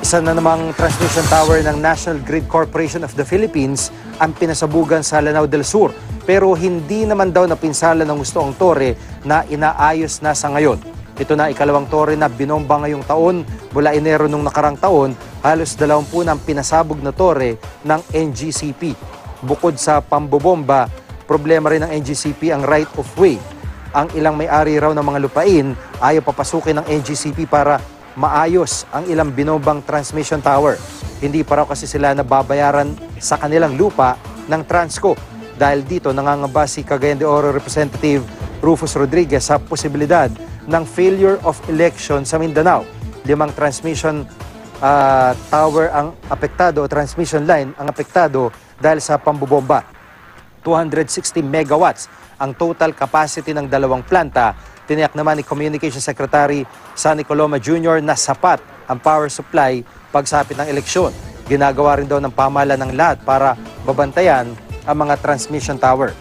Isa na namang transmission tower ng National Grid Corporation of the Philippines ang pinasabugan sa Lanao del Sur. Pero hindi naman daw napinsala ng gusto ang tore na inaayos na sa ngayon. Ito na ikalawang tore na binomba ngayong taon mula Enero nung nakarang taon. Halos 20 na ang pinasabog na tore ng NGCP. Bukod sa pambobomba, problema rin ng NGCP ang right of way. Ang ilang may-ari raw ng mga lupain ayaw papasukin ng NGCP para maayos ang ilang binombang transmission tower. Hindi pa raw kasi sila nababayaran sa kanilang lupa ng Transco. Dahil dito nangangamba si Cagayan de Oro Representative Rufus Rodriguez sa posibilidad ng failure of election sa Mindanao. 5 transmission tower ang apektado o transmission line ang apektado dahil sa pambobomba. 260 megawatts ang total capacity ng dalawang planta. Tiniyak naman ni Communication Secretary Sonny Coloma Jr. na sapat ang power supply pagsapit ng eleksyon. Ginagawa rin daw ng pamahalaan ng lahat para babantayan ang mga transmission tower.